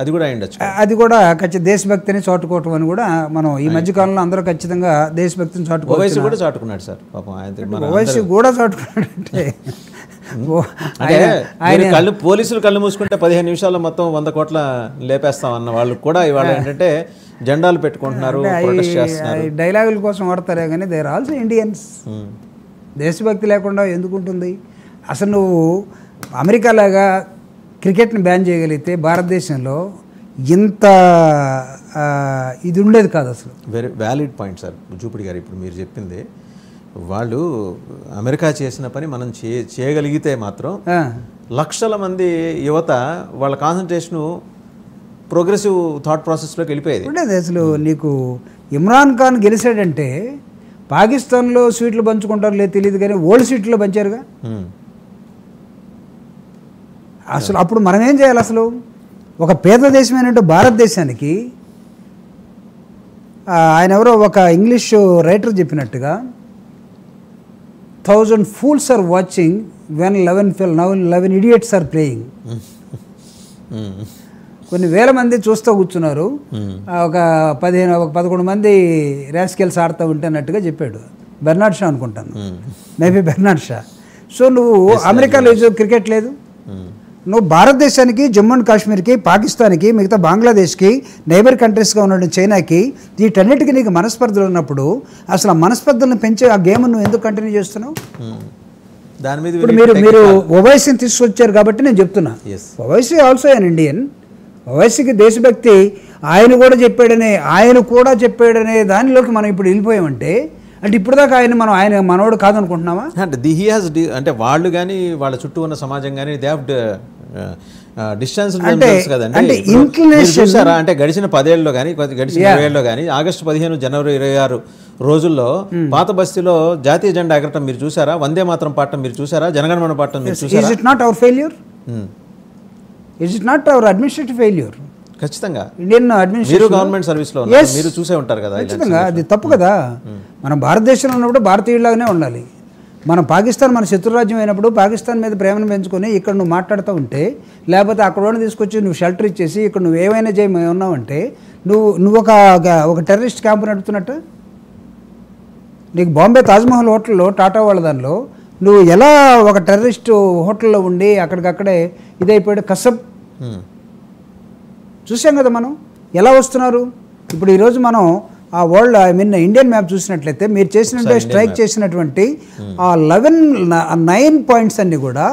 అది కూడా అయ్యుండొచ్చు. అది కూడా ఖచ్చితంగా దేశభక్తిని చాటుకోవటం అని కూడా మనం ఈ మధ్యకాలంలో అందరూ ఖచ్చితంగా దేశభక్తిని చాటుకోవచ్చు. ఓవైసీ కూడా చాటుకున్నాడు సార్ పాపం. ఓవైసీ కూడా చాటుకున్నాడంటే కళ్ళు పోలీసులు కళ్ళు మూసుకుంటే 15 నిమిషాల్లో మొత్తం 100 కోట్ల లేపేస్తాం అన్న వాళ్ళు కూడా ఇవాళ ఏంటంటే జెండాలు పెట్టుకుంటున్నారు, ప్రొటెస్ట్ చేస్తున్నారు. డైలాగుల కోసం వాడతారే కానీ దే ఆర్ ఆల్సో ఇండియన్స్. దేశభక్తి లేకుండా ఎందుకు ఉంటుంది? అసలు నువ్వు అమెరికా లాగా క్రికెట్ని బ్యాన్ చేయగలిగితే భారతదేశంలో ఇంత ఇది ఉండేది కాదు అసలు. Very valid point sir Jupudi గారు. ఇప్పుడు మీరు చెప్పింది వాళ్ళు అమెరికా చేసిన పని మనం చేయగలిగితే మాత్రం లక్షల మంది యువత వాళ్ళ కాన్సన్ట్రేషను ప్రోగ్రెసివ్ థాట్ ప్రాసెస్లోకి వెళ్ళిపోయేది ఉండేది. అసలు నీకు ఇమ్రాన్ ఖాన్ గెలిచాడంటే పాకిస్తాన్లో స్వీట్లు పంచుకుంటారు లేదు తెలియదు కానీ ఓల్డ్ స్వీట్లో పంచారుగా. అసలు అప్పుడు మనం ఏం చేయాలి? అసలు ఒక పేద దేశమైనట్టు భారతదేశానికి ఆయన ఎవరో ఒక ఇంగ్లీష్ రైటర్ చెప్పినట్టుగా 1000 fools are watching when 11 fell, now 11 idiots are playing. కొన్ని వేల మంది చూస్తూ కూర్చున్నారు, ఒక 11 మంది రాస్కెల్స్ ఆడుతూ ఉంటే అన్నట్టుగా చెప్పాడు. బెర్నార్డ్ షా అనుకుంటాను, మేబీ బెర్నార్డ్ షా. సో నువ్వు అమెరికాలో క్రికెట్ లేదు, నువ్వు భారతదేశానికి జమ్మూ అండ్ కాశ్మీర్కి పాకిస్తాన్కి మిగతా బంగ్లాదేశ్కి నైబర్ కంట్రీస్గా ఉన్న చైనాకి వీటన్నిటికీ నీకు మనస్పర్ధలు ఉన్నప్పుడు అసలు ఆ మనస్పర్ధలను పెంచే ఆ గేమ్ నువ్వు ఎందుకు కంటిన్యూ చేస్తున్నావు? దాని మీద ఇప్పుడు మీరు ఓవైసీని తీసుకొచ్చారు కాబట్టి నేను చెప్తున్నా. Owaisi also an Indian. ఓవైసీకి దేశభక్తి ఆయన కూడా చెప్పాడనే దానిలోకి మనం ఇప్పుడు వెళ్ళిపోయామంటే అంటే ఇప్పుడు దాకా ఆయన మనోడు కాదనుకుంటున్నావా? అంటే వాళ్ళు కానీ వాళ్ళ చుట్టూ ఉన్న సమాజం కానీ దే హావ్ డిస్టెన్స్ కదండి. చూసారా అంటే గడిచిన 10 ఏళ్ళలో కానీ గడిచిన 20 ఏళ్ళలో కానీ ఆగస్టు 15 జనవరి 26 రోజుల్లో పాత బస్తీలో జాతీయ జెండా ఎగరటం మీరు చూసారా? వందే మాత్రం పాడటం మీరు చూసారా? జనగణమన పాడటం మీరు చూసారా? Is it not our failure? Is it not our administrative failure? ఖచ్చితంగా ఇండియన్ అడ్మినిస్ట్రేషన్ గవర్నమెంట్ సర్వీస్లో మీరు చూసే ఉంటారు కదా. ఖచ్చితంగా అది తప్పు కదా. మనం భారతదేశంలో ఉన్నప్పుడు భారతీయులాగానే ఉండాలి. మనం పాకిస్తాన్ మన శత్రురాజ్యం అయినప్పుడు పాకిస్తాన్ మీద ప్రేమను పెంచుకొని ఇక్కడ నువ్వు మాట్లాడుతూ ఉంటే, లేకపోతే అక్కడ తీసుకొచ్చి నువ్వు షెల్టర్ ఇచ్చేసి ఇక్కడ నువ్వు ఏమైనా ఉన్నావంటే నువ్వు ఒక టెర్రరిస్ట్ క్యాంపు నడుపుతున్నట్టు. నీకు బాంబే తాజ్మహల్ హోటల్లో టాటా వాళ్ళ దానిలో నువ్వు ఎలా ఒక టెర్రరిస్ట్ హోటల్లో ఉండి అక్కడికక్కడే ఇదైపోయాడు. కసబ్ చూసాం కదా మనం ఎలా వస్తున్నారు. ఇప్పుడు ఈరోజు మనం ఆ వరల్డ్ ఇండియన్ మ్యాప్ చూసినట్లయితే మీరు చేసినట్టు స్ట్రైక్ చేసినటువంటి ఆ 9 పాయింట్స్ అన్నీ కూడా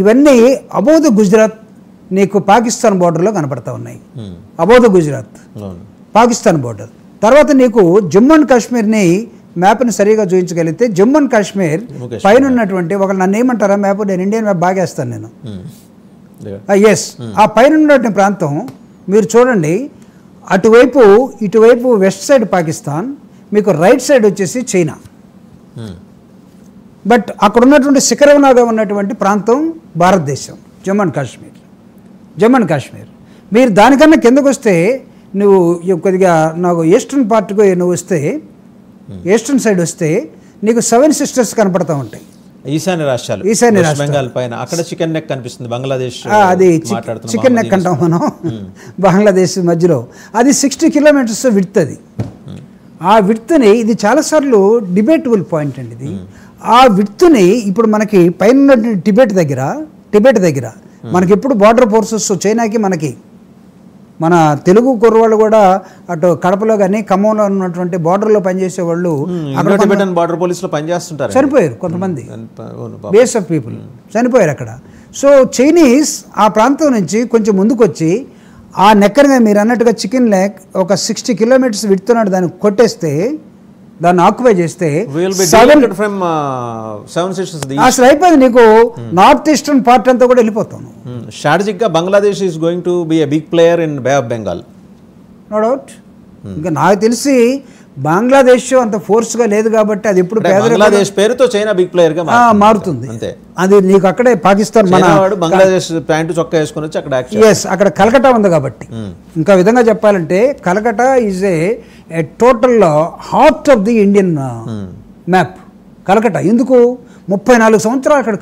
ఇవన్నీ అబౌవ్ ద గుజరాత్ నీకు పాకిస్తాన్ బోర్డర్లో కనపడతా ఉన్నాయి. Above the Gujarat Pakistan border. తర్వాత నీకు జమ్మూ అండ్ కాశ్మీర్ని మ్యాప్ని సరిగా చూపించగలిగితే జమ్మూ అండ్ కాశ్మీర్ పైన ఉన్నటువంటి నన్ను ఏమంటారా మ్యాప్, నేను ఇండియన్ మ్యాప్ బాగా వేస్తాను నేను. ఎస్, ఆ పైన ఉన్నటువంటి ప్రాంతం మీరు చూడండి. ఇటువైపు వెస్ట్ సైడ్ పాకిస్తాన్, మీకు రైట్ సైడ్ వచ్చేసి చైనా. బట్ అక్కడ ఉన్నటువంటి శిఖరవనాగా ఉన్నటువంటి ప్రాంతం భారతదేశం, జమ్మూ అండ్ కాశ్మీర్. మీరు దానికన్నా కిందకు వస్తే నువ్వు కొద్దిగా నాకు ఈస్టర్న్ పార్ట్కు నువ్వు వస్తే, ఈస్టర్న్ సైడ్ వస్తే నీకు 7 సిస్టర్స్ కనపడతా ఉంటాయి. ఈశాన్య రాష్ట్రాలు బెంగాల్ పైన అక్కడ చికెన్ నెక్ కనిపిస్తుంది. బంగ్లాదేశ్ అది చికెన్ నెక్ అంటాం మనం. బంగ్లాదేశ్ మధ్యలో అది 60 kilometers విడ్త్. అది ఆ విడ్త్ని ఇది చాలాసార్లు డిబేటబుల్ పాయింట్ అండి ఇది. ఆ విడ్త్ని ఇప్పుడు మనకి పైన టిబెట్ దగ్గర మనకి ఎప్పుడు బార్డర్ ఫోర్సెస్ చైనాకి మన తెలుగు కుర్రవాళ్ళు కూడా అటు కడపలో కానీ ఖమ్మంలో ఉన్నటువంటి బార్డర్లో పనిచేసే వాళ్ళు బార్డర్ పోలీసులో పనిచేస్తుంటారు, చనిపోయారు కొంతమంది. బేస్ ఆఫ్ పీపుల్ చనిపోయారు అక్కడ. సో చైనీస్ ఆ ప్రాంతం నుంచి కొంచెం ముందుకు వచ్చి ఆ నెక్కర్గా మీరు అన్నట్టుగా చికెన్ లెగ్ ఒక 60 kilometers విడుతున్నాడు, దాన్ని కొట్టేస్తే, దాన్ని ఆక్యుపై చేస్తే అసలు అయిపోయింది. నీకు నార్త్ ఈస్టర్న్ పార్ట్ అంతా కూడా వెళ్ళిపోతాను. స్ట్రాటజిక్ గా Bangladesh is going to be a big player in bay of Bengal, no doubt. ఇంకా నాకు తెలిసి బంగ్లాదేశ్ అంత ఫోర్స్ గా లేదు కాబట్టి అది ఎప్పుడు బంగ్లాదేశ్ పేరుతో చైనా బిగ్ ప్లేయర్ గా మారుతుంది. అది నీకు అక్కడే పాకిస్తాన్ బంగ్లాదేశ్ ప్యాంటు చొక్కా వేసుకుని వచ్చి అక్కడ అక్కడ కలకట్టా ఉంది కాబట్టి. ఇంకా విధంగా చెప్పాలంటే Calcutta is a total heart of the Indian map. Calcutta ఎందుకు 34 సంవత్సరాలు అక్కడ